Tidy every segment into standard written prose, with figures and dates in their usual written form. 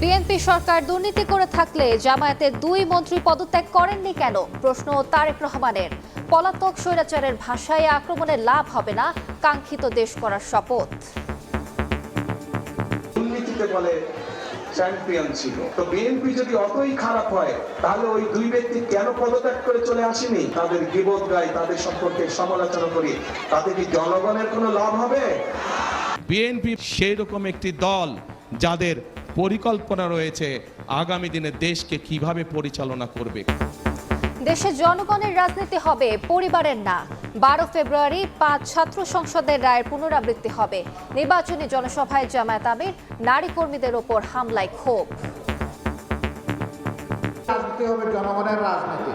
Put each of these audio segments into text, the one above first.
BNP সরকার দুর্নীতি করে থাকলে জামায়াতের দুই মন্ত্রী পদত্যাগ করেননি কেন? প্রশ্ন তারেক রহমানের। পলাতক স্বৈরাচারের ভাষায় আক্রমণের লাভ হবে না, কাঙ্ক্ষিত দেশ করার শপথ। দুর্নীতিতে বলে চ্যাম্পিয়ন ছিল, তো বিএনপি যদি অতই খারাপ হয় তাহলে ওই দুই ব্যক্তি কেন পদত্যাগ করে চলে আসেনি? তাদের গীবত গাই, তাদের সম্পর্কে সমালোচনা করি, তাতে কি জনগণের কোনো লাভ হবে? বিএনপি সেই রকম একটি দল যাদের পরিকল্পনা রয়েছে আগামী দিনে দেশকে কিভাবে পরিচালনা করবে। দেশে জনগণের রাজনীতি হবে, পরিবারের না। 12 ফেব্রুয়ারি 5 ছাত্র সংসদের রায়ের পুনরাবৃত্তি হবে। নির্বাচনী জনসভায় জামায়াত আমির, নারী কর্মীদের ওপর হামলায় ক্ষোভ। রাজনীতি হবে জনগণের রাজনীতি।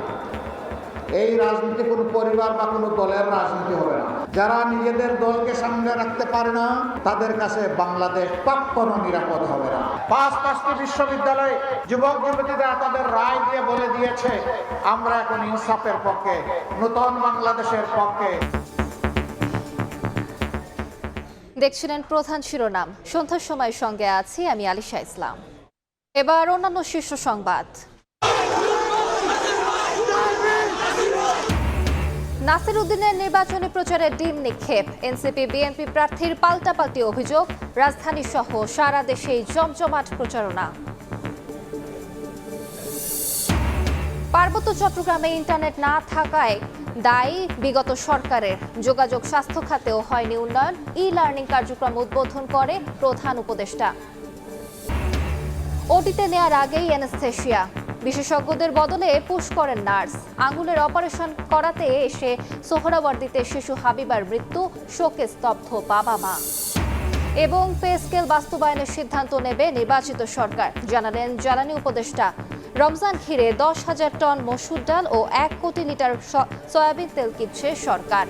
এই রাজনীতি কোনো পরিবার বা কোনো দলের রাজনীতি হবে না। যারা নিজেদের দলকে সামনে রাখতে পারে না তাদের কাছে বাংলাদেশ কখনো নিরাপদ হবে না। 5টি বিশ্ববিদ্যালয়ে যুবক যুবতীরা তাদের রায় দিয়ে বলে দিয়েছে, আমরা এখন ইনসাফের পক্ষে, নতুন বাংলাদেশের পক্ষে। দেখছিলেন প্রধান শিরোনাম। সন্ধ্যার সময় সঙ্গে আছি আমি আলিশা ইসলাম। এবার অন্যান্য শীর্ষ সংবাদ। নাসির উদ্দিনের নির্বাচনী প্রচারে ডিম নিক্ষেপ। এনসিপি বিএনপি প্রার্থীর পাল্টাপাল্টি অভিযোগ। রাজধানী সহ সারা দেশেই জমজমাট প্রচারণা। পার্বত্য চট্টগ্রামে ইন্টারনেট না থাকায় দায়ী বিগত সরকারের। যোগাযোগ স্বাস্থ্য খাতেও হয়নি উন্নয়ন। ই লার্নিং কার্যক্রম উদ্বোধন করে প্রধান উপদেষ্টা। ওটিতে নেয়ার আগেই অ্যানেস্থেশিয়া। বিশেষজ্ঞদের বদলে পুশ করেন নার্স। আঙুলের অপারেশন করাতে এসে সোহরাওয়ার্দীতে শিশু হাবিবার মৃত্যু, শোকে স্তব্ধ বাবা মা। এবং পে স্কেল বাস্তবায়নের সিদ্ধান্ত নেবে নির্বাচিত সরকার, জানালেন জ্বালানি উপদেষ্টা। রমজান ঘিরে 10,000 টন মসুর ডাল ও 1 কোটি লিটার সয়াবিন তেল কিনছে সরকার।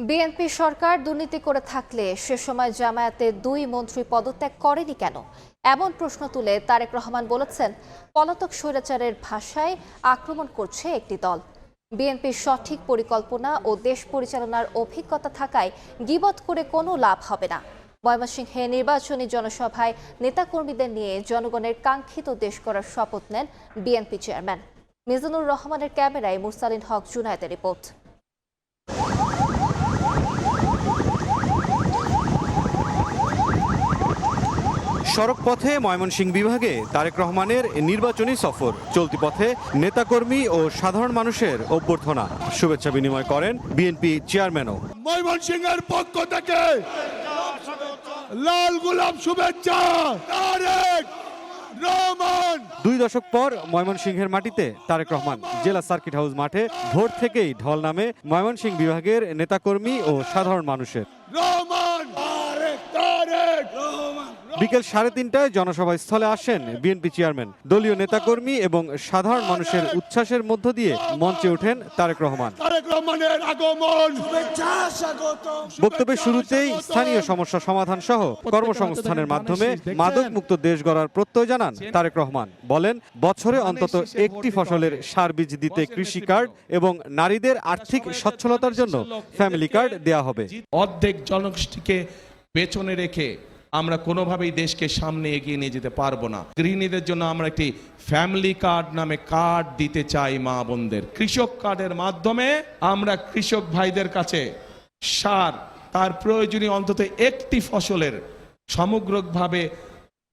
বিএনপি সরকার দুর্নীতি করে থাকলে সে সময় জামায়াতের দুই মন্ত্রী পদত্যাগ করেনি কেন? এমন প্রশ্ন তুলে তারেক রহমান বলেছেন, পলাতক স্বৈরাচারের ভাষায় আক্রমণ করছে একটি দল। বিএনপির সঠিক পরিকল্পনা ও দেশ পরিচালনার অভিজ্ঞতা থাকায় গীবত করে কোনো লাভ হবে না। ময়মনসিংহে নির্বাচনী জনসভায় নেতাকর্মীদের নিয়ে জনগণের কাঙ্ক্ষিত দেশ করার শপথ নেন বিএনপি চেয়ারম্যান। মিজানুর রহমানের ক্যামেরায় মুরসালিন হক জুনায়েদের রিপোর্ট। সড়ক পথে ময়মনসিংহ বিভাগে তারেক রহমানের নির্বাচনী সফর। চলতি পথে নেতাকর্মী ও সাধারণ মানুষের অভ্যর্থনা, শুভেচ্ছা বিনিময় করেন বিএনপি চেয়ারম্যানও। ময়মনসিংহের পক্ষ থেকে লাল গোলাপ শুভেচ্ছা। তারেক রহমান। 2 দশক পর ময়মনসিংহের মাটিতে তারেক রহমান। জেলা সার্কিট হাউস মাঠে ভোর থেকেই ঢল নামে ময়মনসিংহ বিভাগের নেতাকর্মী ও সাধারণ মানুষের। বিকেল 3:30টায় জনসভা স্থলে আসেন বিএনপি চেয়ারম্যান। দলীয় নেতাকর্মী এবং সাধারণ মানুষের উচ্ছ্বাসের মধ্য দিয়ে মঞ্চে ওঠেন তারেক রহমান। বক্তব্যের শুরুতেই স্থানীয় সমস্যা সমাধান সহ কর্মসংস্থানের মাধ্যমে মাদক মুক্ত দেশ গড়ার প্রত্যয় জানান তারেক রহমান। বলেন, বছরে অন্তত একটি ফসলের সার বীজ দিতে কৃষি কার্ড এবং নারীদের আর্থিক সচ্ছলতার জন্য ফ্যামিলি কার্ড দেয়া হবে। অর্ধেক জনগোষ্ঠীকে পেছনে রেখে আমরা কোনোভাবেই দেশকে সামনে এগিয়ে নিয়ে যেতে পারবো না। গৃহিণীদের জন্য আমরা একটি ফ্যামিলি কার্ড নামে কার্ড দিতে চাই মা বোনদের। কৃষক কার্ডের মাধ্যমে আমরা কৃষক ভাইদের কাছে সার, তার প্রয়োজনীয় অন্তত একটি ফসলের, সমগ্রভাবে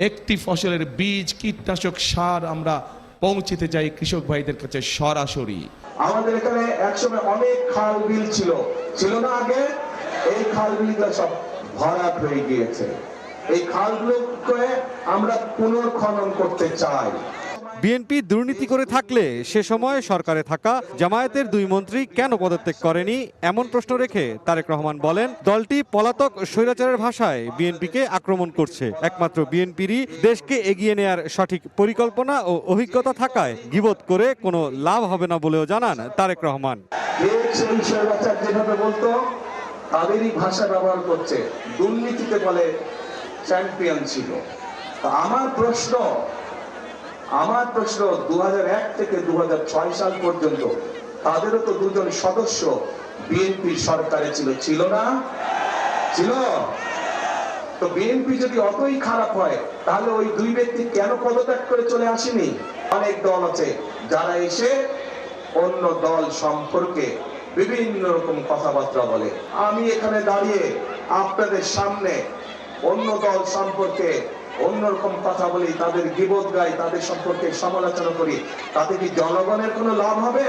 একটি ফসলের বীজ, কীটনাশক, সার আমরা পৌঁছতে চাই কৃষক ভাইদের কাছে সরাসরি। আমাদের এখানে একসময় অনেক খাল বিল ছিল না আগে? এই খাল বিলগুলো সব ভরাট হয়ে গিয়েছে। এই খালগুলোকে আমরা পুনর্খনন করতে চাই। বিএনপি দুর্নীতি করে থাকলে সে সময় সরকারে থাকা জামায়াতের দুই মন্ত্রী কেন পদত্যাগ করেনি এমন প্রশ্ন রেখে তারেক রহমান বলেন, দলটি পলাতক স্বৈরাচারের ভাষায় বিএনপিকে আক্রমণ করছে। একমাত্র বিএনপিরই দেশকে এগিয়ে নেয়ার সঠিক পরিকল্পনা ও অভিজ্ঞতা থাকায় গীবত করে কোনো লাভ হবে না বলেও জানান তারেক রহমান। স্বৈরাচার যেভাবে বলতো তাদেরই ভাষা ব্যবহার করছে। দুর্নীতিতে বলে চ্যাম্পিয়ন ছিল। আমার প্রশ্ন, আমার প্রশ্ন 2001 থেকে 2006 সাল পর্যন্ত তাদেরও তো দুজন সদস্য বিএনপি সরকারে ছিল না? ছিল। তো বিএনপি যদি অতই খারাপ হয় তাহলে ওই দুই ব্যক্তি কেন পদত্যাগ করে চলে আসেনি? অনেক দল আছে যারা এসে অন্য দল সম্পর্কে বিভিন্ন রকম কথাবার্তা বলে। আমি এখানে দাঁড়িয়ে আপনাদের সামনে অন্য দল সম্পর্কে অন্যরকম কথা বলি, তাদের গীবত গাই, তাদের সম্পর্কে সমালোচনা করি, তাতে কি জনগণের কোনো লাভ হবে?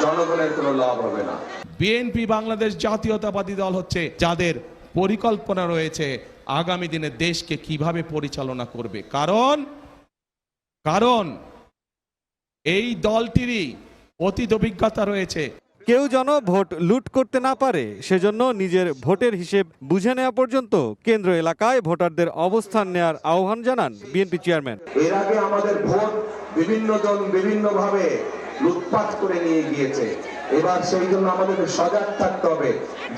জনগণের কোনো লাভ হবে না। বিএনপি বাংলাদেশ জাতীয়তাবাদী দল হচ্ছে যাদের পরিকল্পনা রয়েছে আগামী দিনে দেশকে কিভাবে পরিচালনা করবে, কারণ এই দলটিরই অতীত অভিজ্ঞতা রয়েছে। কেউ যেন ভোট লুট করতে না পারে সেজন্য নিজের ভোটের হিসেব বুঝে নেওয়া পর্যন্ত কেন্দ্র এলাকায় ভোটারদের অবস্থান নেয়ার আহ্বান জানান বিএনপি চেয়ারম্যান। এর আগে আমাদের ভোট বিভিন্ন জন বিভিন্নভাবে লুটপাট করে নিয়ে গিয়েছে। এবার সেই জন্য আমাদেরকে সজাগ থাকতে হবে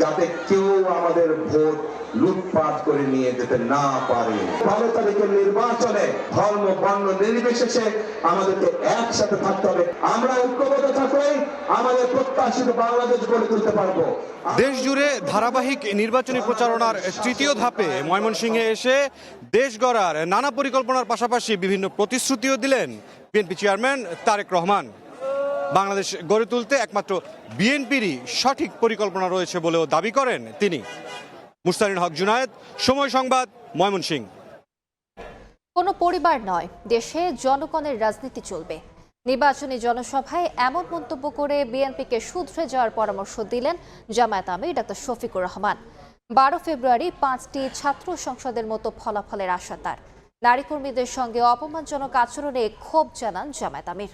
যাতে কেউ আমাদের ভোট লুটপাট করে নিয়ে যেতে না পারে। 12 তারিখের নির্বাচনে ধর্ম বর্ণ নির্বিশেষে আমাদেরকে একসাথে থাকতে হবে। আমরা ঐক্যবদ্ধ থাকলে আমাদের প্রত্যাশিত বাংলাদেশ গড়ে তুলতে পারবো। দেশ জুড়ে ধারাবাহিক নির্বাচনী প্রচারণার তৃতীয় ধাপে ময়মনসিংহে এসে দেশ গড়ার নানা পরিকল্পনার পাশাপাশি বিভিন্ন প্রতিশ্রুতিও দিলেন বিএনপি চেয়ারম্যান তারেক রহমান। বাংলাদেশ গড়ে তুলতে একমাত্র বিএনপিরই সঠিক পরিকল্পনা রয়েছে বলেও দাবি করেন তিনি। মুস্তারিন হক জুনায়েদ, সময় সংবাদ, ময়মনসিংহ। কোনো পরিবার নয়, দেশে জনগণের রাজনীতি চলবে। নির্বাচনী জনসভায় এমন মন্তব্য করে বিএনপিকে শুধরে যাওয়ার পরামর্শ দিলেন জামায়াত আমির ডক্টর শফিকুর রহমান। 12 ফেব্রুয়ারি 5টি ছাত্র সংসদের মতো ফলাফলের আশা তার। নারী কর্মীদের সঙ্গে অপমানজনক আচরণে ক্ষোভ জানান জামায়াত আমির।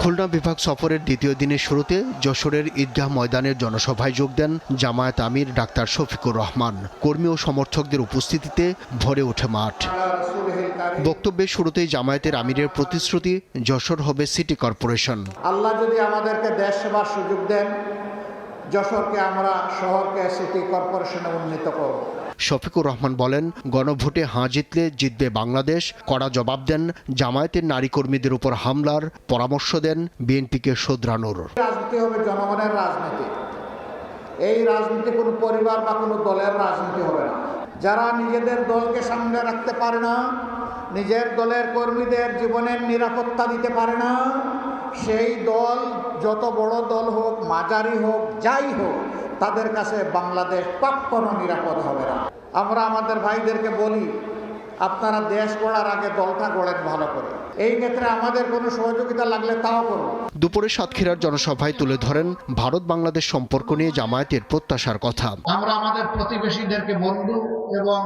খুলনা বিভাগ সফরের দ্বিতীয় দিনের শুরুতে যশোরের ঈদগাহ ময়দানের জনসভায় যোগ দেন জামায়াত আমির ডাক্তার শফিকুর রহমান। কর্মী ও সমর্থকদের উপস্থিতিতে ভরে ওঠে মাঠ। বক্তব্যের শুরুতেই জামায়াতের আমিরের প্রতিশ্রুতি, যশোর হবে সিটি কর্পোরেশন। আল্লাহ যদি আমাদেরকে দেশ সেবার সুযোগ দেন, যশোরকে আমরা শহরকে সিটি কর্পোরেশনে উন্নীত করব। শফিকুর রহমান বলেন, গণভোটে হাঁ জিতলে জিতবে বাংলাদেশ। কড়া জবাব দেন জামায়াতের নারী কর্মীদের উপর হামলার, পরামর্শ দেন বিএনপিকে শোধরানোর। রাজনীতি হবে জনগণের রাজনীতি। এই রাজনীতি কোনো পরিবার বা কোনো দলের রাজনীতি হবে না। যারা নিজেদের দলকে সামনে রাখতে পারে না, নিজের দলের কর্মীদের জীবনের নিরাপত্তা দিতে পারে না, সেই দল যত বড় দল হোক, মাঝারি হোক, যাই হোক, তাদের কাছে বাংলাদেশ কখনো নিরাপদ হবে না। আমরা আমাদের ভাইদেরকে বলি, আপনারা দেশ গড়ার আগে দলটা গড়েন ভালো করে। এই ক্ষেত্রে আমাদের কোনো সহযোগিতা লাগলে তাও করব। দুপুরে সাতক্ষীরার জনসভায় তুলে ধরেন ভারত বাংলাদেশ সম্পর্ক নিয়ে জামায়াতের প্রত্যাশার কথা। আমরা আমাদের প্রতিবেশীদেরকে বন্ধু এবং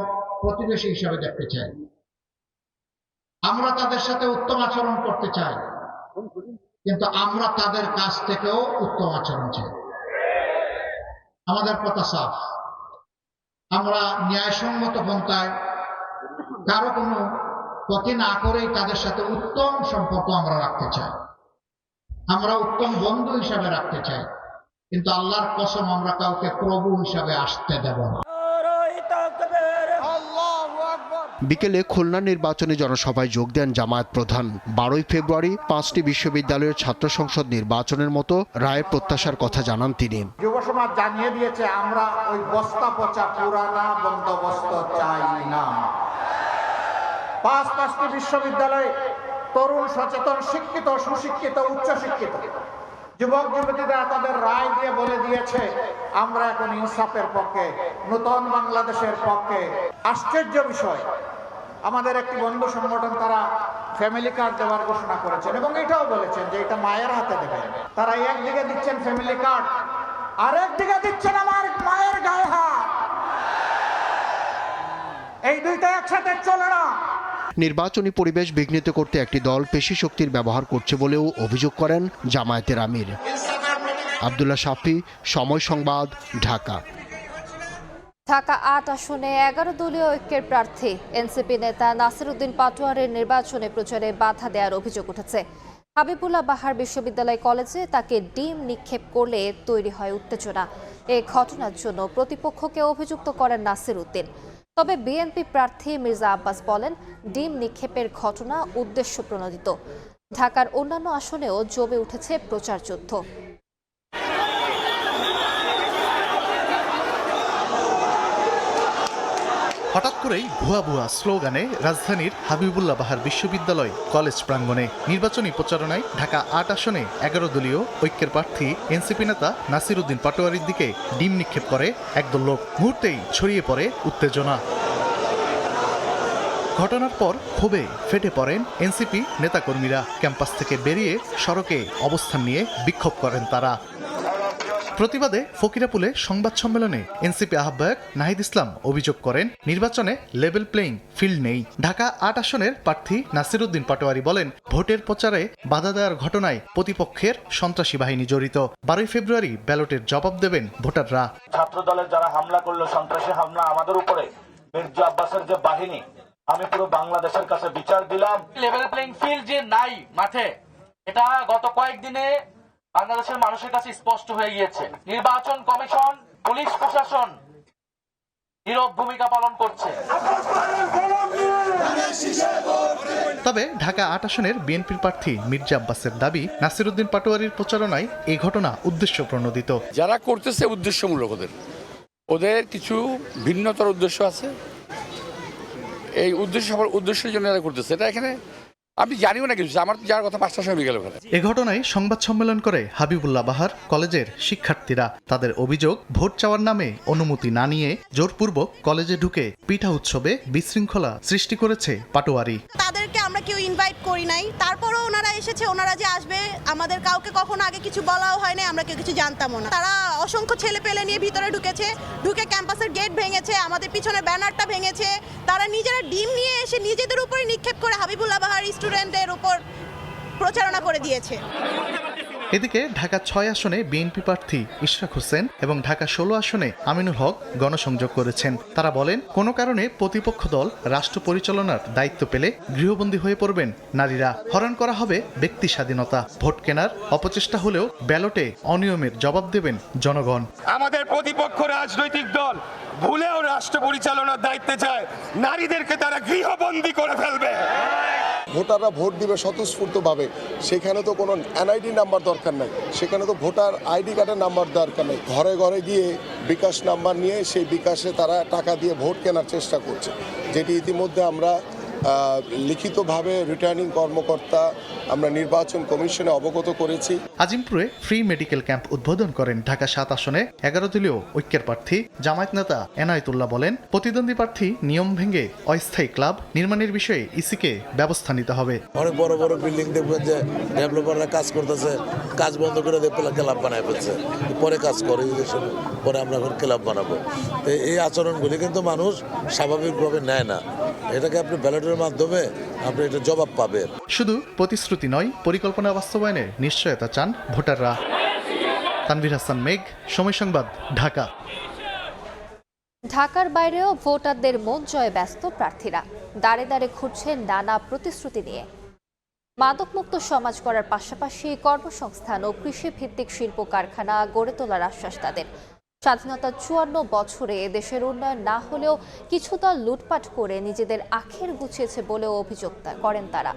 প্রতিবেশী হিসেবে দেখতে চাই। আমরা তাদের সাথে উত্তম আচরণ করতে চাই, কিন্তু আমরা তাদের কাছ থেকেও উত্তম আচরণ চাই। আমাদের কথা সাফ, আমরা ন্যায়সঙ্গত পন্থায় কারো কোনো ক্ষতি না করেই তাদের সাথে উত্তম সম্পর্ক আমরা রাখতে চাই। আমরা উত্তম বন্ধু হিসাবে রাখতে চাই, কিন্তু আল্লাহর কসম আমরা কাউকে প্রভু হিসাবে আসতে দেব না। বিকেলে খুলনা নির্বাচনী জনসভায় যোগ দেন জামায়াত প্রধান। 12 ফেব্রুয়ারি 5টি বিশ্ববিদ্যালয়ের ছাত্র সংসদ নির্বাচনের মতো রায়ের প্রত্যাশার কথা জানান তিনি। যুব সমাজ জানিয়ে দিয়েছে, আমরা ওই বস্তা পচা পুরানা বন্দোবস্ত চাই না। 5টি বিশ্ববিদ্যালয়ে তরুণ, সচেতন, শিক্ষিত, সুশিক্ষিত, উচ্চশিক্ষিত যুবক যুবতীরা তাদের রায় দিয়ে বলে দিয়েছে, আমরা এখন ইনসাফের পক্ষে, নতুন বাংলাদেশের পক্ষে। আশ্চর্য বিষয়, আমাদের একটি বন্ধু সংগঠন তারা ফ্যামিলি কার্ড দেওয়ার ঘোষণা করেছেন এবং এটাও বলেছেন যে এটা মায়ের হাতে দেবেন। তারা একদিকে দিচ্ছেন ফ্যামিলি কার্ড, আরেকদিকে দিচ্ছেন আমার মায়ের গায়ে হাত। এই দুইটা একসাথে চলে না। নির্বাচনী পরিবেশ বিঘ্নিত করতে একটি দল পেশি শক্তির ব্যবহার করছে বলেও অভিযোগ করেন জামায়াতের আমির। আব্দুল্লাহ শাফি, সময় সংবাদ, ঢাকা। ঢাকা 8 আসনে 11 দলীয় ঐক্যের প্রার্থী এনসিপি নেতা নাসির উদ্দিন পাটোয়ারের নির্বাচনে প্রচারে বাধা দেওয়ার অভিযোগ উঠেছে। হাবিবুল্লাহ বাহার বিশ্ববিদ্যালয় কলেজে তাকে ডিম নিক্ষেপ করলে তৈরি হয় উত্তেজনা। এই ঘটনার জন্য প্রতিপক্ষকে অভিযুক্ত করেন নাসির উদ্দিন। তবে বিএনপি প্রার্থী মির্জা আব্বাস বলেন, ডিম নিক্ষেপের ঘটনা উদ্দেশ্য প্রণোদিত। ঢাকার অন্যান্য আসনেও জমে উঠেছে প্রচার যুদ্ধ। হঠাৎ করেই ভুয়া ভুয়া স্লোগানে রাজধানীর হাবিবুল্লাহ বাহার বিশ্ববিদ্যালয় কলেজ প্রাঙ্গণে নির্বাচনী প্রচারণায় ঢাকা ৮ আসনে ১১ দলীয় ঐক্যের প্রার্থী এনসিপি নেতা নাসির উদ্দিন পাটোয়ারির দিকে ডিম নিক্ষেপ করে একদল লোক। মুহূর্তেই ছড়িয়ে পড়ে উত্তেজনা। ঘটনার পর ক্ষোভে ফেটে পড়েন এনসিপি নেতাকর্মীরা। ক্যাম্পাস থেকে বেরিয়ে সড়কে অবস্থান নিয়ে বিক্ষোভ করেন তারা। প্রতিবাদে ফকিরাপুলে সংবাদ সম্মেলনে এনসিপি আহ্বায়ক নাহিদ ইসলাম অভিযোগ করেন, নির্বাচনে লেভেল প্লেইং ফিল্ড নেই। ঢাকা ৮ আসনের প্রার্থী নাসির উদ্দিন পাটোয়ারি বলেন, ভোটের প্রচারে বাধা দেওয়ার ঘটনায় প্রতিপক্ষের সন্ত্রাসী বাহিনী জড়িত। 12 ফেব্রুয়ারি ব্যালটের জবাব দেবেন ভোটাররা। ছাত্র দলের যারা হামলা করলো, সন্ত্রাসী হামলা আমাদের উপরে, মির্জা আব্বাসের যে বাহিনী, আমি পুরো বাংলাদেশের কাছে বিচার দিলাম। লেভেল প্লেইং ফিল্ড যে নাই মাঠে, এটা গত কয়েকদিনে বাংলাদেশের মানুষের কাছে স্পষ্ট হয়ে গিয়েছে। নির্বাচন কমিশন, পুলিশ প্রশাসন নীরব ভূমিকা পালন করছে। তবে ঢাকা ৮ আসনের বিএনপির প্রার্থী মির্জা আব্বাসের দাবি, নাসির উদ্দিন পাটোয়ারির প্রচারণায় এই ঘটনা উদ্দেশ্য প্রণোদিত। যারা করতেছে উদ্দেশ্যমূলক, ওদের কিছু ভিন্নতর উদ্দেশ্য আছে। এই উদ্দেশ্যের জন্য এরা করতেছে। এটা এখানে আমি জানিও না কিছু, আমার তো যাওয়ার কথা 5টার সময় গেল। এ ঘটনায় সংবাদ সম্মেলন করে হাবিবুল্লাহ বাহার কলেজের শিক্ষার্থীরা। তাদের অভিযোগ, ভোট চাওয়ার নামে অনুমতি না নিয়ে জোরপূর্বক কলেজে ঢুকে পিঠা উৎসবে বিশৃঙ্খলা সৃষ্টি করেছে পাটোয়ারি। তাদেরকে আমরা কেউ ইনভাইট করি নাই, তারপরও ওনারা এসেছে। ওনারা যে আসবে আমাদের কাউকে কখনো আগে কিছু বলাও হয়নি, আমরা কেউ কিছু জানতামও না। তারা অসংখ্য ছেলে পেলে নিয়ে ভিতরে ঢুকে ক্যাম্পাসের গেট ভেঙেছে, আমাদের পিছনে ব্যানারটা ভেঙেছে। তারা নিজেরা ডিম নিয়ে এসে নিজেদের উপরে নিক্ষেপ করে হাবিবুল্লাহ বাহার স্টুডেন্টের উপর প্রচারণা করে দিয়েছে। এদিকে ঢাকা ৬ আসনে বিএনপি প্রার্থী ইশরাক হোসেন এবং ঢাকা ১৬ আসনে আমিনুল হক গণসংযোগ করেছেন। তারা বলেন, কোনো কারণে প্রতিপক্ষ দল রাষ্ট্র পরিচালনার দায়িত্ব পেলে গৃহবন্দী হয়ে পড়বেন নারীরা। হরণ করা হবে ব্যক্তি স্বাধীনতা। ভোট কেনার অপচেষ্টা হলেও ব্যালটে অনিয়মের জবাব দেবেন জনগণ। আমাদের প্রতিপক্ষ রাজনৈতিক দল ভুলেও রাষ্ট্র পরিচালনার দায়িত্বে চায়, নারীদেরকে তারা গৃহবন্দী করে ফেলবে। ভোটাররা ভোট দিবে স্বতঃস্ফূর্তভাবে, সেখানে তো কোনো এনআইডি নাম্বার দরকার নেই, সেখানে তো ভোটার আইডি কার্ডের নাম্বার দরকার নেই। ঘরে ঘরে গিয়ে বিকাশ নাম্বার নিয়ে সেই বিকাশে তারা টাকা দিয়ে ভোট কেনার চেষ্টা করছে, যেটি ইতিমধ্যে আমরা লিখিতভাবে রিটার্নিং কর্মকর্তা আমরা নির্বাচন কমিশনে অবগত করেছি। আজিমপুরে ফ্রি মেডিকেল ক্যাম্প উদ্বোধন করেন ঢাকা ৭ আসনে ১১ দলীয় ঐক্যের প্রার্থী জামায়াত নেতা এনায়েতুল্লাহ বলেন, প্রতিদ্বন্দ্বী প্রার্থী নিয়ম ভেঙে অস্থায়ী ক্লাব নির্মাণের বিষয়ে ইসিকে ব্যবস্থা নিতে হবে। অনেক বড় বড় বিল্ডিং দেখবেন যে ডেভেলপাররা কাজ করতেছে, কাজ বন্ধ করে ক্লাব বানায় ফেলছে, পরে কাজ করে পরে আমরা এখন ক্লাব বানাবো। এই আচরণগুলি কিন্তু মানুষ স্বাভাবিকভাবে নেয় না। এটাকে আপনি ব্যালটের মাধ্যমে আপনি এটা জবাব পাবেন। শুধু প্রতিশ্রুতি নয়, পরিকল্পনা বাস্তবায়নের নিশ্চয়তা চান ভোটাররা। তানভীর হাসান মেঘ, সময় সংবাদ, ঢাকা। ঢাকার বাইরেও ভোটারদের মন জয়ে ব্যস্ত প্রার্থীরা। দাঁড়ে দাঁড়ে ঘুরছেন নানা প্রতিশ্রুতি নিয়ে। মাদকমুক্ত সমাজ করার পাশাপাশি কর্মসংস্থান ও কৃষিভিত্তিক শিল্প কারখানা গড়ে তোলার আশ্বাস তাদের। স্বাধীনতার ৫৪ বছরে দেশের উন্নয়ন না হলেও কিছু দল লুটপাট করে নিজেদের আখের গুছিয়েছে বলেও অভিযোগ করেন তারা।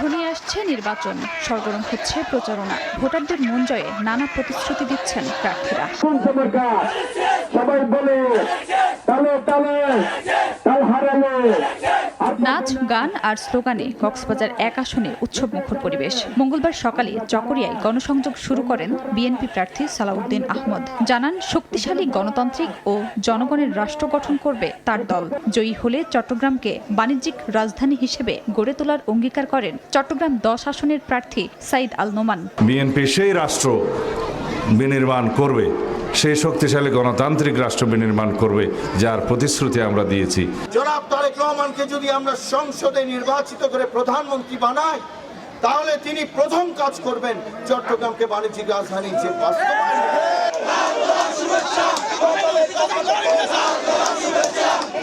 ঘনিয়ে আসছে নির্বাচন, সরগরম হচ্ছে প্রচারণা। ভোটারদের মন জয়ে নানা প্রতিশ্রুতি দিচ্ছেন প্রার্থীরা। নাচ, গান আর স্লোগানে কক্সবাজার ১ আসনে উৎসবমুখর পরিবেশ। মঙ্গলবার সকালে চকরিয়ায় গণসংযোগ শুরু করেন বিএনপি প্রার্থী সালাউদ্দিন আহমদ। জানান, শক্তিশালী গণতান্ত্রিক ও জনগণের রাষ্ট্র গঠন করবে তার দল। জয়ী হলে চট্টগ্রামকে বাণিজ্যিক রাজধানী হিসেবে গড়ে তোলার অঙ্গীকার করেন চট্টগ্রাম ১০ আসনের প্রার্থী সাইদ আল নোমান। বিএনপি সেই রাষ্ট্র বিনির্মাণ করবে, সেই শক্তিশালী গণতান্ত্রিক রাষ্ট্র বিনির্মাণ করবে, যার প্রতিশ্রুতি আমরা দিয়েছি। জনাব তারেক রহমানকে যদি আমরা সংসদে নির্বাচিত করে প্রধানমন্ত্রী বানাই, তাহলে তিনি প্রথম কাজ করবেন চট্টগ্রামকে বাণিজ্যিক রাজধানী হিসেবে বাস্তবায়ন।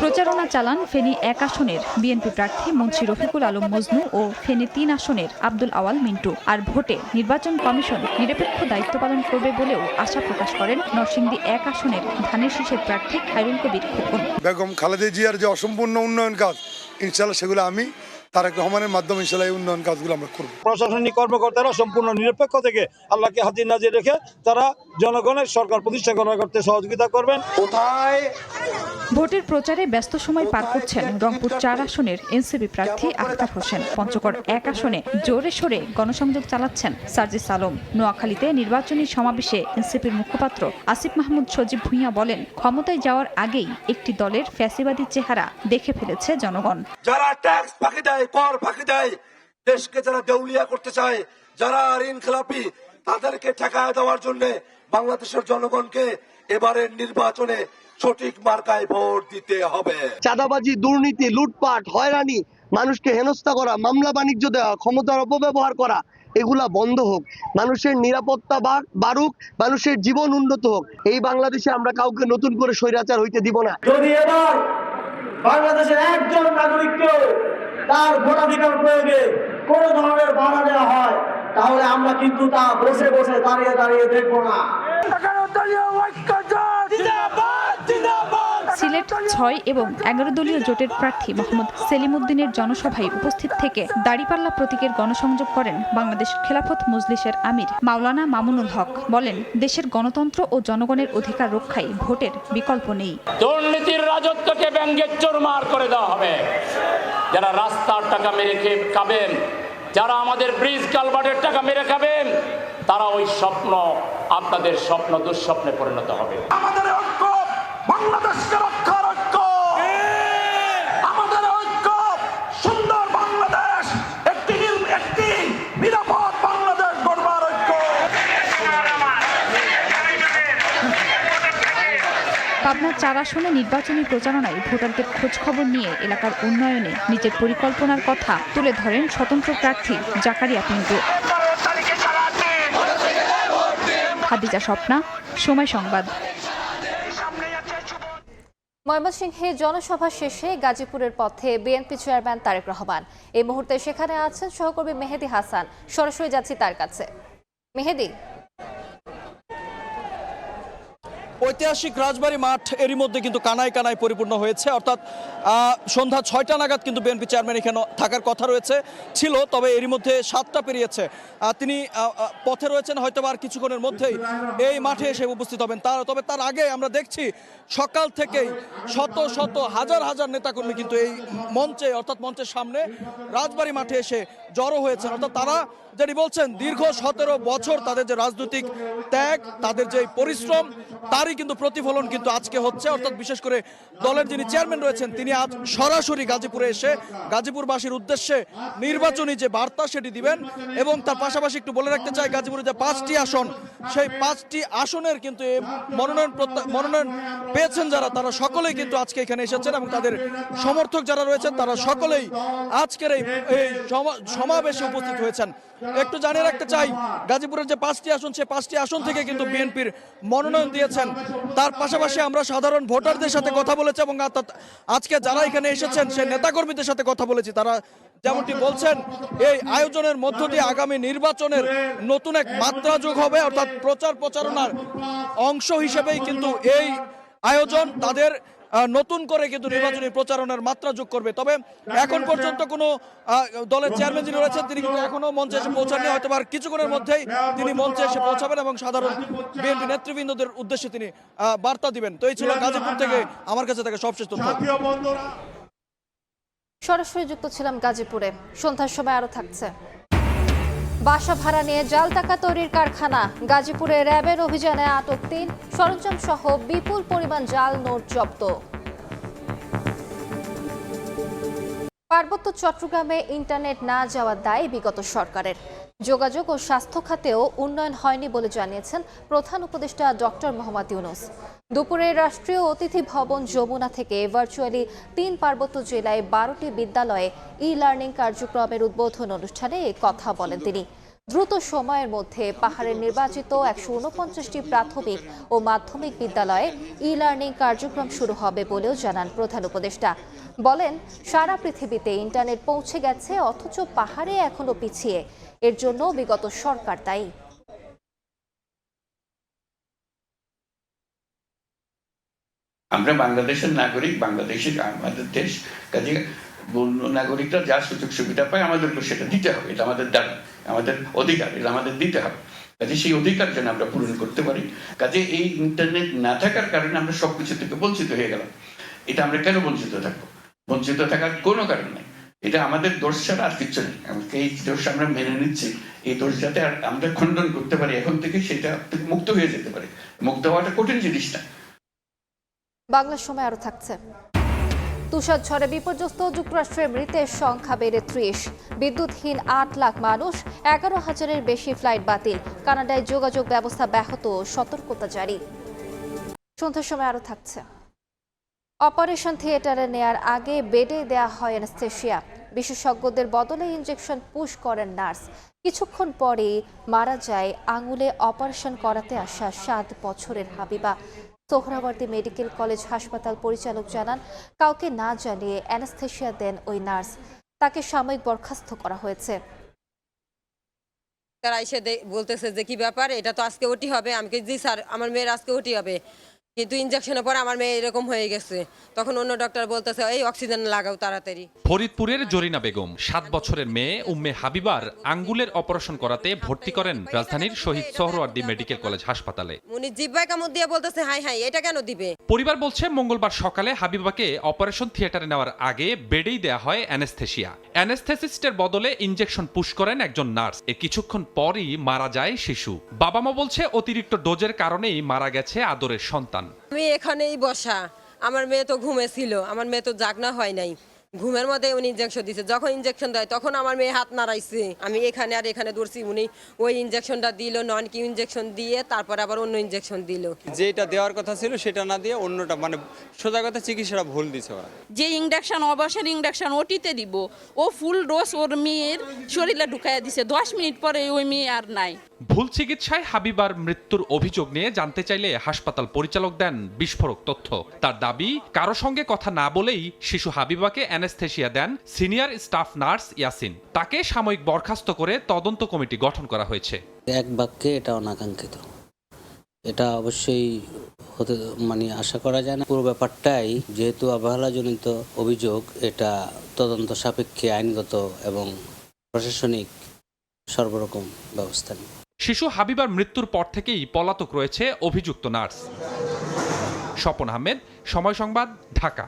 প্রচারণা চালান ফেনী 1 আসনের বিএনপি প্রার্থী মুন্সি রফিকুল আলম মজনু ও ফেনী 3 আসনের আব্দুল আওয়াল মিন্টু। আর ভোটে নির্বাচন কমিশন নিরপেক্ষ দায়িত্ব পালন করবে বলেও আশা প্রকাশ করেন নরসিংদী 1 আসনের ধানের শীষের প্রার্থী খায়রুল কবির খোকন। বেগম খালেদা জিয়ার যে অসম্পূর্ণ উন্নয়ন কাজ, ইনশাআল্লাহ সেগুলো আমি তারেক রহমানের মাধ্যমে ইনশাআল্লাহ এই উন্নয়ন কাজগুলো আমরা করব। প্রশাসনিক কর্মকর্তারা সম্পূর্ণ নিরপেক্ষ থেকে আল্লাহকে হাজির নাজির রেখে তারা জনগণের সরকার প্রতিষ্ঠা করতে সহযোগিতা করবেন। ভোটের প্রচারে ব্যস্ত সময় পার করছেন রংপুর 4 আসনের এনসিপি প্রার্থী আখতার হোসেন। পঞ্চগড় 1 আসনে জোরে সোরে গণসংযোগ চালাচ্ছেন সার্জিস আলম। নোয়াখালীতে নির্বাচনী সমাবেশে এনসিপির মুখপাত্র আসিফ মাহমুদ সজীব ভুঁইয়া বলেন, ক্ষমতায় যাওয়ার আগেই একটি দলের ফ্যাসিবাদী চেহারা দেখে ফেলেছে জনগণ। যারা ট্যাক্স ফাঁকি দেয়, কর ফাঁকি দেয়, দেশকে যারা দেউলিয়া করতে চায়, যারা ঋণ খেলাপি, তাদেরকে ঠেকায় দেওয়ার জন্য বাংলাদেশের জনগণকে এবারের নির্বাচনে সঠিক মার্কায় ভোট দিতে হবে। চাঁদাবাজি, দুর্নীতি, লুটপাট, হয়রানি, মানুষকে হেনস্থা করা, মামলা বাণিজ্য দেওয়া, ক্ষমতার অপব্যবহার করা, এগুলা বন্ধ হোক। মানুষের নিরাপত্তা বাড়ুক, মানুষের জীবন উন্নত হোক। এই বাংলাদেশে আমরা কাউকে নতুন করে স্বৈরাচার হইতে দিব না। যদি এবার বাংলাদেশের একজন নাগরিককে তার ভোটাধিকার প্রয়োগে কোনো ধরনের বাধা দেওয়া হয়, তাহলে আমরা কিন্তু তা বসে বসে দাঁড়িয়ে দাঁড়িয়ে দেখবো না। সিলেট 6 এবং 11 দলীয় জোটের প্রার্থী মোহাম্মদ সেলিম উদ্দিনের জনসভায় উপস্থিত থেকে দাড়িপাল্লা প্রতীকের গণসংযোগ করেন বাংলাদেশ খেলাফত মজলিসের আমির মাওলানা মামুনুল হক। বলেন, দেশের গণতন্ত্র ও জনগণের অধিকার রক্ষায় ভোটের বিকল্প নেই। দুর্নীতির রাজত্বকে ব্যঙ্গে চুরমার করে দেওয়া হবে। যারা রাস্তার টাকা মেরে খাবেন, যারা আমাদের ব্রিজ কালভার্টের টাকা মেরে খাবেন, তারা ওই স্বপ্ন আপনাদের স্বপ্ন দুঃস্বপ্নে পরিণত হবে। আমাদের ঐক্য বাংলাদেশকে রক্ষার ঐক্য, আমাদের ঐক্য সুন্দর বাংলাদেশ, একটি নিরাপদ বাংলাদেশ গড়বার ঐক্য। পাবনা 4 আসনে নির্বাচনী প্রচারণায় ভোটারদের খোঁজ খবর নিয়ে এলাকার উন্নয়নে নিজের পরিকল্পনার কথা তুলে ধরেন স্বতন্ত্র প্রার্থী জাকারিয়া পিন্টু। খাদিজা স্বপ্না, সময় সংবাদ। ময়মনসিংহে জনসভা শেষে গাজীপুরের পথে বিএনপি চেয়ারম্যান তারেক রহমান। এই মুহূর্তে সেখানে আছেন সহকর্মী মেহেদি হাসান। সরাসরি যাচ্ছি তার কাছে। মেহেদি, ঐতিহাসিক রাজবাড়ী মাঠ এরই মধ্যে কিন্তু কানায় কানায় পরিপূর্ণ হয়েছে। অর্থাৎ সন্ধ্যা 6টা নাগাদ কিন্তু বিএনপি চেয়ারম্যান এখানে থাকার কথা ছিল, তবে এরই মধ্যে 7টা পেরিয়েছে। তিনি পথে রয়েছেন, হয়তো আর কিছুক্ষণের মধ্যেই এই মাঠে এসে উপস্থিত হবেন। তবে তার আগে আমরা দেখছি সকাল থেকেই শত শত হাজার হাজার নেতাকর্মী কিন্তু এই মঞ্চে, অর্থাৎ মঞ্চের সামনে রাজবাড়ী মাঠে এসে জড়ো হয়েছেন। অর্থাৎ তারা যেটি বলছেন, দীর্ঘ 17 বছর তাদের যে রাজনৈতিক ত্যাগ, তাদের যে পরিশ্রম, তারই কিন্তু প্রতিফলন কিন্তু আজকে হচ্ছে। অর্থাৎ বিশেষ করে দলের যিনি চেয়ারম্যান রয়েছেন, তিনি আজ সরাসরি গাজীপুরে এসে গাজীপুরবাসীর উদ্দেশ্যে নির্বাচনী যে বার্তা সেটি দিবেন। এবং তার পাশাপাশি একটু বলে রাখতে চাই, গাজীপুরে যে 5টি আসন, সেই 5টি আসনের কিন্তু মনোনয়ন পেয়েছেন যারা, তারা সকলেই কিন্তু আজকে এখানে এসেছেন এবং তাদের সমর্থক যারা রয়েছেন তারা সকলেই আজকের এই সমাবেশে উপস্থিত হয়েছেন। একটু জানিয়ে রাখতে চাই, গাজীপুরের যে 5টি আসন, সেই 5টি আসন থেকে কিন্তু বিএনপির মনোনয়ন দিয়েছেন। তার পাশাপাশি আমরা সাধারণ ভোটারদের সাথে কথা বলেছি এবং আজকে যারা এখানে এসেছেন সেই নেতাকর্মীদের সাথে কথা বলেছি। তারা যেমনটি বলছেন, এই আয়োজনের মধ্য দিয়ে আগামী নির্বাচনের নতুন এক মাত্রা যোগ হবে। অর্থাৎ প্রচারণার অংশ হিসেবেই কিন্তু এই আয়োজন তাদের নতুন করে কিন্তু নির্বাচনী প্রচারণার মাত্রা যোগ করবে। তবে এখন পর্যন্ত কোনো দলের চেয়ারম্যান যিনি রয়েছেন, তিনি কিন্তু এখনো মঞ্চে এসে পৌঁছাননি। হয়তো আর কিছুক্ষণের মধ্যেই তিনি মঞ্চে এসে পৌঁছাবেন এবং সাধারণ বিএনপি নেতৃবৃন্দদের উদ্দেশ্যে তিনি বার্তা দিবেন। তো এই ছিল গাজীপুর থেকে আমার কাছে থেকে সবশেষ তথ্য। সরাসরি যুক্ত ছিলাম গাজীপুরে। সন্ধ্যার সময় আরো থাকছে। বাসা ভাড়া নিয়ে জাল টাকা তৈরির কারখানা। গাজীপুরে র্যাবের অভিযানে আটক 3, সরঞ্জাম সহ বিপুল পরিমাণ জাল নোট জব্দ। পার্বত্য চট্টগ্রামে ইন্টারনেট না যাওয়ার দায় বিগত সরকারের। যোগাযোগ ও স্বাস্থ্য খাতেও উন্নয়ন হয়নি বলে জানিয়েছেন প্রধান উপদেষ্টা ডক্টর মোহাম্মদ ইউনূস। দুপুরে রাষ্ট্রীয় অতিথি ভবন যমুনা থেকে ভার্চুয়ালি 3 পার্বত্য জেলায় 12টি বিদ্যালয়ে ই-লার্নিং কার্যক্রমের উদ্বোধন অনুষ্ঠানে এই কথা বলেন তিনি। দ্রুত সময়ের মধ্যে পাহাড়ের নির্বাচিত 149টি প্রাথমিক ও মাধ্যমিক বিদ্যালয়ে ই-লার্নিং কার্যক্রম শুরু হবে বলেও জানান প্রধান উপদেষ্টা। বলেন, সারা পৃথিবীতে ইন্টারনেট পৌঁছে গেছে, অথচ পাহাড়ে এখনো পিছিয়ে। এর জন্য বিগত সরকার দায়ী। আমরা বাংলাদেশের নাগরিক, বাংলাদেশের আমাদের দেশ, কাজে নাগরিকরা যা সুযোগ সুবিধা পায় আমাদেরকে সেটা দিতে হবে। এটা আমাদের দাবি, আমাদের অধিকার, এটা আমাদের দিতে হবে। কাজে সেই অধিকার যেন আমরা পূরণ করতে পারি। কাজে এই ইন্টারনেট না থাকার কারণে আমরা সবকিছু থেকে বঞ্চিত হয়ে গেলাম। এটা আমরা কেন বঞ্চিত থাকবো? বঞ্চিত থাকার কোনো কারণ নেই। এটা আমাদের দোষ ছাড়া আর কিছু নেই। এই দোষ আমরা মেনে নিচ্ছি। এই দোষ যাতে আমরা খণ্ডন করতে পারি, এখন থেকে সেটা থেকে মুক্ত হয়ে যেতে পারে। মুক্ত হওয়াটা কঠিন জিনিস না। বাংলার সময় আরো থাকছে। তুষার ঝড়ে বিপর্যস্ত যুক্তরাষ্ট্রের মৃতের সংখ্যা বেড়ে 30। বিদ্যুৎহীন 8 লাখ মানুষ, 11,000-এর বেশি ফ্লাইট বাতিল। কানাডায় যোগাযোগ ব্যবস্থা ব্যাহত, সতর্কতা জারি। সন্ধ্যার সময় আরো থাকছে। অপারেশন থিয়েটারে নেয়ার আগে বেডে দেয়া হয় অ্যানেস্থেশিয়া। বিশেষজ্ঞদের বদলে ইনজেকশন পুশ করেন নার্স। কিছুক্ষণ পরেই মারা যায় আঙুলে অপারেশন করাতে আসা 7 বছরের হাবিবা। সোহরাওয়ার্দী মেডিকেল কলেজ হাসপাতাল পরিচালক জানান, কাউকে না জানিয়ে অ্যানেস্থেশিয়া দেন ওই নার্স। তাকে সাময়িক বরখাস্ত করা হয়েছে। তারা এসে বলতেছে যে কি ব্যাপার, এটা তো আজকে ওটি হবে। আমি কি, জি স্যার, আমার মেয়ের আজকে ওটি হবে, কিন্তু ইনজেকশনের পর আমার মেয়ে এরকম হয়ে গেছে। তখন অন্য ডক্টর বলতেছে এই অক্সিজেন লাগাও তাড়াতাড়ি। ফরিদপুরের জরিনা বেগম 7 বছরের মেয়ে উম্মে হাবিবার আঙ্গুলের অপারেশন করাতে ভর্তি করেন রাজধানীর শহীদ সোহরাওয়ার্দী মেডিকেল কলেজ হাসপাতালে। উনি জিহ্বায় কামড় দিয়ে বলতেছে হাই হাই, এটা কেন দিবে? পরিবার বলছে, মঙ্গলবার সকালে হাবিবাকে অপারেশন থিয়েটারে নেওয়ার আগে বেডেই দেয়া হয় অ্যানেস্থেশিয়া। অ্যানেস্থেসিস্টের বদলে ইনজেকশন পুশ করেন একজন নার্স। এর কিছুক্ষণ পরই মারা যায় শিশু। বাবা মা বলছে, অতিরিক্ত ডোজের কারণেই মারা গেছে আদরের সন্তান। আমি এখানেই বসা, আমার মেয়ে তো ঘুমেছিল, আমার মেয়ে তো জাগনা হয় নাই। ঘুমের মধ্যে উনি ইনজেকশন দিছে। যখন ইনজেকশন দেয় তখন আমার মেয়ে হাত নাড়াইছে। আমি এখানে আর এখানে দৌড়ছি, উনি ওই ইনজেকশনটা দিল, নন কিউ ইনজেকশন দিয়ে তারপর আবার অন্য ইনজেকশন দিল। যেটা দেওয়ার কথা ছিল সেটা না দিয়ে অন্যটা, মানে সোজা কথা চিকিৎসাটা ভুল দিছে ওরা। যে ইনজেকশন অবসর ইনজেকশন ওটিতে দিব, ও ফুল ডোজ ওর মেয়ের শরীরে ঢুকাইয়া দিছে। 10 মিনিট পরে ওই মেয়ে আর নাই। ভুল চিকিৎসায় হাবিবার মৃত্যুর অভিযোগ নিয়ে জানতে চাইলে হাসপাতাল পরিচালক দেন বিস্ফোরক তথ্য। তার দাবি, কারো সঙ্গে কথা না বলেই শিশু হাবিবাকে অ্যানেস্থেশিয়া দেন সিনিয়র স্টাফ নার্স ইয়াসিন। তাকে সাময়িক বরখাস্ত করে তদন্ত কমিটি গঠন করা হয়েছে। এক বাক্যে এটা অনাকাঙ্ক্ষিত, এটা অবশ্যই হতে আশা করা যায় না। পুরো ব্যাপারটাই যেহেতু অবহেলাজনিত অভিযোগ, এটা তদন্ত সাপেক্ষে আইনগত এবং প্রশাসনিক সর্বরকম ব্যবস্থা নেই। শিশু হাবিবার মৃত্যুর পর থেকেই পলাতক রয়েছে অভিযুক্ত নার্স। স্বপন আহমেদ, সময় সংবাদ, ঢাকা।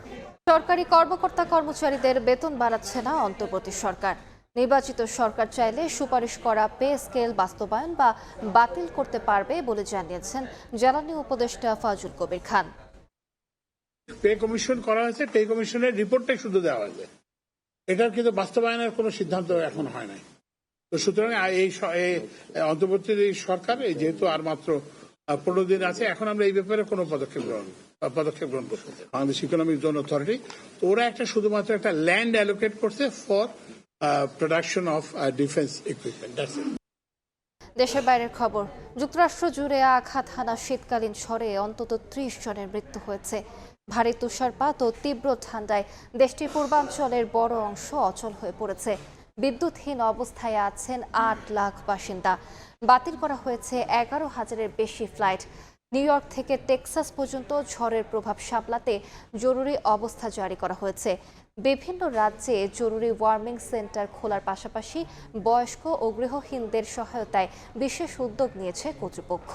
সরকারি কর্মকর্তা কর্মচারীদের বেতন বাড়াচ্ছে না অন্তর্বর্তী সরকার। নির্বাচিত সরকার চাইলে সুপারিশ করা পে স্কেল বাস্তবায়ন বা বাতিল করতে পারবে বলে জানিয়েছেন জ্বালানি উপদেষ্টা ফাজুল কবির খান। পে কমিশন করা হয়েছে, পে কমিশনের রিপোর্টটাই শুধু দেওয়া হয়েছে, এটার কিন্তু বাস্তবায়নের কোনো সিদ্ধান্ত এখন হয় নাই। তো সুতরাং এই অন্তর্বর্তী সরকার যেহেতু আর মাত্র 15 দিন আছে, এখন আমরা এই ব্যাপারে কোনো পদক্ষেপ গ্রহণ করতে বাংলাদেশ ইকোনমিক জোন অথরিটি, ওরা একটা শুধুমাত্র একটা ল্যান্ড অ্যালোকেট করছে for production of defence equipment. দেশের বাইরের খবর। যুক্তরাষ্ট্র জুড়ে আঘাত হানা শীতকালীন ঝড়ে অন্তত 30 জনের মৃত্যু হয়েছে। ভারী তুষারপাত ও তীব্র ঠান্ডায় দেশটির পূর্বাঞ্চলের বড় অংশ অচল হয়ে পড়েছে। বিদ্যুৎহীন অবস্থায় আছেন 8 লাখ বাসিন্দা। বাতিল করা হয়েছে 11,000-এর বেশি ফ্লাইট। নিউ ইয়র্ক থেকে টেক্সাস পর্যন্ত ঝড়ের প্রভাব সামলাতে জরুরি অবস্থা জারি করা হয়েছে। বিভিন্ন রাজ্যে জরুরি ওয়ার্মিং সেন্টার খোলার পাশাপাশি বয়স্ক ও গৃহহীনদের সহায়তায় বিশেষ উদ্যোগ নিয়েছে কর্তৃপক্ষ।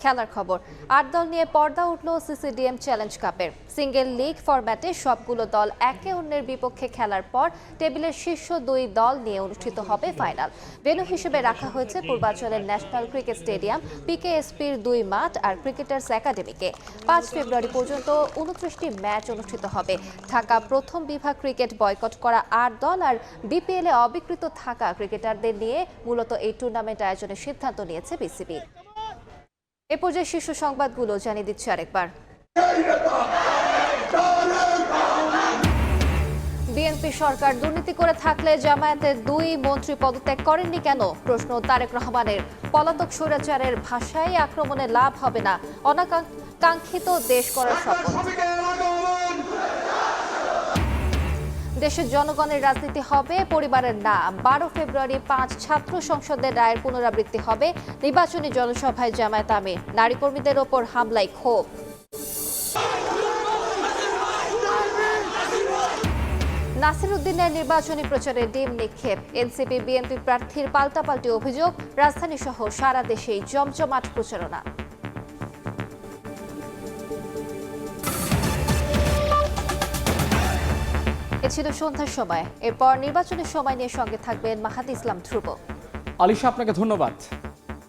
খেলার খবর। 8 দল নিয়ে পর্দা উঠল সিসিডিএম চ্যালেঞ্জ কাপের। সিঙ্গেল লিগ ফরম্যাটে সবগুলো দল একে অন্যের বিপক্ষে খেলার পর টেবিলের শীর্ষ 2 দল নিয়ে অনুষ্ঠিত হবে ফাইনাল। ভেন্যু হিসেবে রাখা হয়েছে পূর্বাঞ্চলের ন্যাশনাল ক্রিকেট স্টেডিয়াম, পিকেএসপির 2 মাঠ আর ক্রিকেটার্স একাডেমিকে। 5 ফেব্রুয়ারি পর্যন্ত 29টি ম্যাচ অনুষ্ঠিত হবে। ঢাকা প্রথম বিভাগ ক্রিকেট বয়কট করা 8 দল আর বিপিএলে অবিকৃত থাকা ক্রিকেটারদের নিয়ে মূলত এই টুর্নামেন্ট আয়োজনের সিদ্ধান্ত নিয়েছে বিসিবি। এ পর্যায়ে শীর্ষ সংবাদগুলো জানিয়ে দিচ্ছি আরেকবার। বিএনপি সরকার দুর্নীতি করে থাকলে জামায়াতের 2 মন্ত্রী পদত্যাগ করেননি কেন? প্রশ্ন তারেক রহমানের। পলাতক স্বৈরাচারের ভাষায় আক্রমণে লাভ হবে না, অনাকাঙ্ক্ষিত দেশ করার শপথ। দেশের জনগণের রাজনীতি হবে পরিবারের না। 12 ফেব্রুয়ারি 5 ছাত্র সংসদের রায়ের পুনরাবৃত্তি হবে। নির্বাচনী জনসভায় জামায়াত আমির। নারী কর্মীদের ওপর হামলায় ক্ষোভ। নাসির উদ্দিনের নির্বাচনী প্রচারে ডিম নিক্ষেপ। এনসিপি বিএনপি প্রার্থীর পাল্টাপাল্টি অভিযোগ। রাজধানী সহ সারা দেশেই জমজমাট প্রচারণা। এ ছিল সন্ধ্যার সময়। এরপর নির্বাচনের সময় নিয়ে সঙ্গে থাকবেন মাহাদি ইসলাম ধ্রুব। আলিশা, আপনাকে ধন্যবাদ।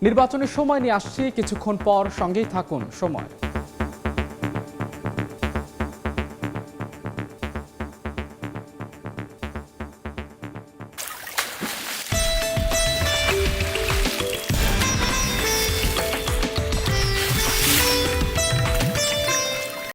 নির্বাচনের সময় নিয়ে আসছি কিছুক্ষণ পর, সঙ্গেই থাকুন সময়।